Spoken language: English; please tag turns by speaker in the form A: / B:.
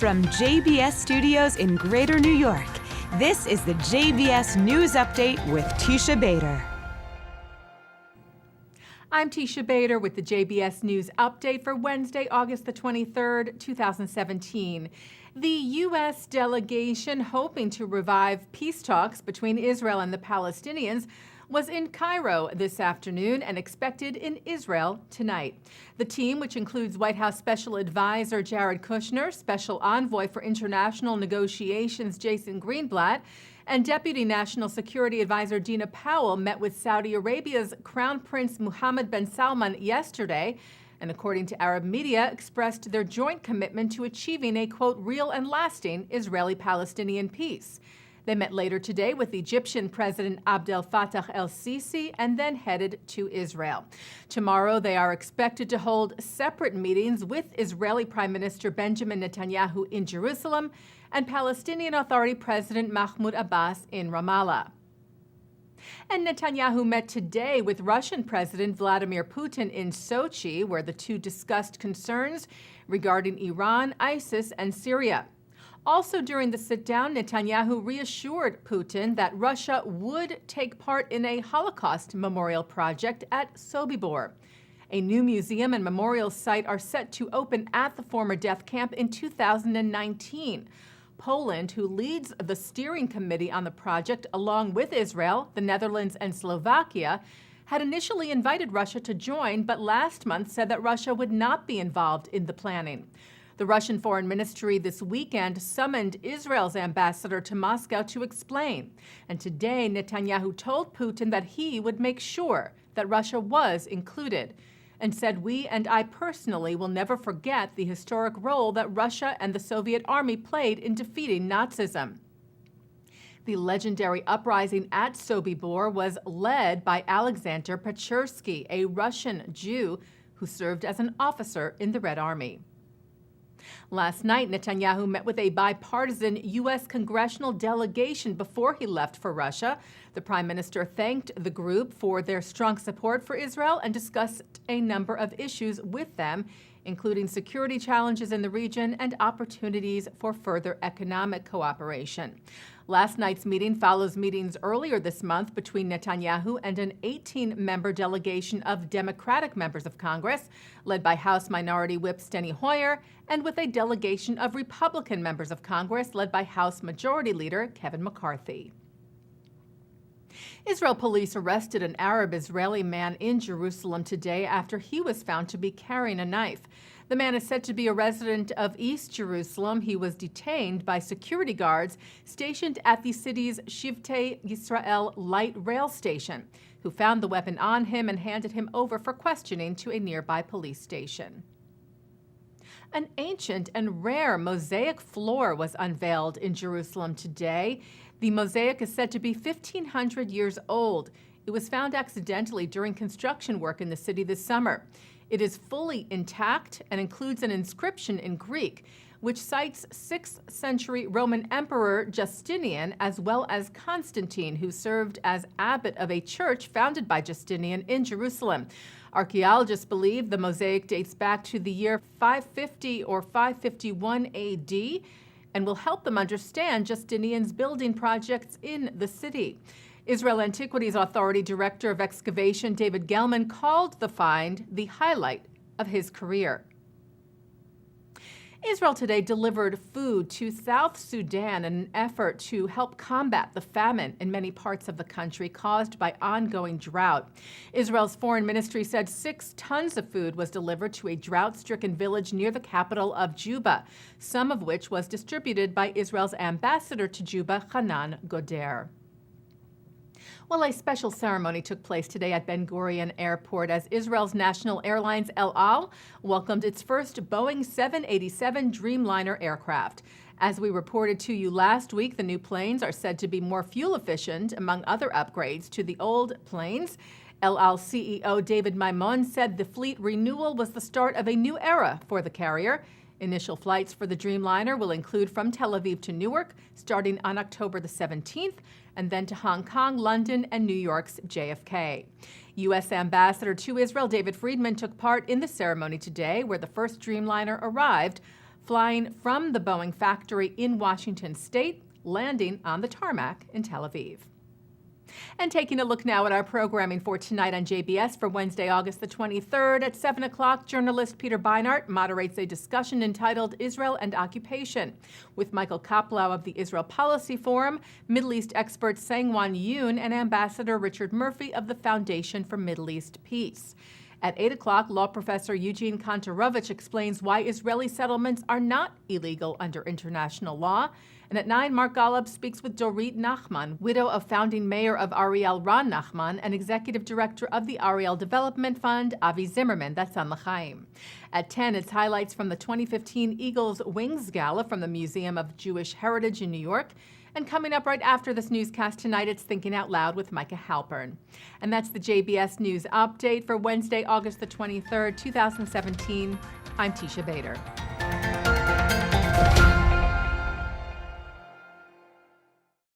A: From JBS Studios in Greater New York, this is the JBS News Update with Teisha Bader.
B: I'm Teisha Bader with the JBS News Update for Wednesday, August the 23rd, 2017. The U.S. delegation hoping to revive peace talks between Israel and the Palestinians was in Cairo this afternoon and expected in Israel tonight. The team, which includes White House Special Advisor Jared Kushner, Special Envoy for International Negotiations Jason Greenblatt, and Deputy National Security Advisor Dina Powell, met with Saudi Arabia's Crown Prince Mohammed bin Salman yesterday, and according to Arab media, expressed their joint commitment to achieving a, quote, real and lasting Israeli-Palestinian peace. They met later today with Egyptian President Abdel Fattah el-Sisi and then headed to Israel. Tomorrow, they are expected to hold separate meetings with Israeli Prime Minister Benjamin Netanyahu in Jerusalem and Palestinian Authority President Mahmoud Abbas in Ramallah. And Netanyahu met today with Russian President Vladimir Putin in Sochi, where the two discussed concerns regarding Iran, ISIS, and Syria. Also during the sit-down, Netanyahu reassured Putin that Russia would take part in a Holocaust memorial project at Sobibor. A new museum and memorial site are set to open at the former death camp in 2019. Poland, who leads the steering committee on the project, along with Israel, the Netherlands, and Slovakia, had initially invited Russia to join, but last month said that Russia would not be involved in the planning. The Russian Foreign Ministry this weekend summoned Israel's ambassador to Moscow to explain. And today, Netanyahu told Putin that he would make sure that Russia was included, and said, "We and I personally will never forget the historic role that Russia and the Soviet Army played in defeating Nazism." The legendary uprising at Sobibor was led by Alexander Pechersky, a Russian Jew who served as an officer in the Red Army. Last night, Netanyahu met with a bipartisan U.S. congressional delegation before he left for Russia. The prime minister thanked the group for their strong support for Israel and discussed a number of issues with them, including security challenges in the region and opportunities for further economic cooperation. Last night's meeting follows meetings earlier this month between Netanyahu and an 18-member delegation of Democratic members of Congress, led by House Minority Whip Steny Hoyer, and with a delegation of Republican members of Congress, led by House Majority Leader Kevin McCarthy. Israel police arrested an Arab-Israeli man in Jerusalem today after he was found to be carrying a knife. The man is said to be a resident of East Jerusalem. He was detained by security guards stationed at the city's Shivtei Yisrael light rail station, who found the weapon on him and handed him over for questioning to a nearby police station. An ancient and rare mosaic floor was unveiled in Jerusalem today. The mosaic is said to be 1,500 years old. It was found accidentally during construction work in the city this summer. It is fully intact and includes an inscription in Greek, which cites 6th century Roman Emperor Justinian as well as Constantine, who served as abbot of a church founded by Justinian in Jerusalem. Archaeologists believe the mosaic dates back to the year 550 or 551 AD and will help them understand Justinian's building projects in the city. Israel Antiquities Authority Director of Excavation David Gelman called the find the highlight of his career. Israel today delivered food to South Sudan in an effort to help combat the famine in many parts of the country caused by ongoing drought. Israel's foreign ministry said 6 tons of food was delivered to a drought-stricken village near the capital of Juba, some of which was distributed by Israel's ambassador to Juba, Hanan Goder. Well, a special ceremony took place today at Ben Gurion Airport as Israel's national airlines El Al welcomed its first Boeing 787 Dreamliner aircraft. As we reported to you last week, the new planes are said to be more fuel efficient, among other upgrades to the old planes. El Al CEO David Maimon said the fleet renewal was the start of a new era for the carrier. Initial flights for the Dreamliner will include from Tel Aviv to Newark, starting on October the 17th, and then to Hong Kong, London, and New York's JFK. U.S. Ambassador to Israel David Friedman took part in the ceremony today, where the first Dreamliner arrived flying from the Boeing factory in Washington state, landing on the tarmac in Tel Aviv. And taking a look now at our programming for tonight on JBS for Wednesday, August the 23rd. At 7 o'clock, journalist Peter Beinart moderates a discussion entitled Israel and Occupation with Michael Koplow of the Israel Policy Forum, Middle East expert Sangwan Yoon, and Ambassador Richard Murphy of the Foundation for Middle East Peace. At 8 o'clock, law professor Eugene Kantorovich explains why Israeli settlements are not illegal under international law. And at 9, Mark Golub speaks with Dorit Nachman, widow of founding mayor of Ariel Ron Nachman and executive director of the Ariel Development Fund, Avi Zimmerman. That's on L'chaim. At 10, it's highlights from the 2015 Eagles Wings Gala from the Museum of Jewish Heritage in New York. And coming up right after this newscast tonight, it's Thinking Out Loud with Micah Halpern. And that's the JBS News Update for Wednesday, August the 23rd, 2017. I'm Teisha Bader.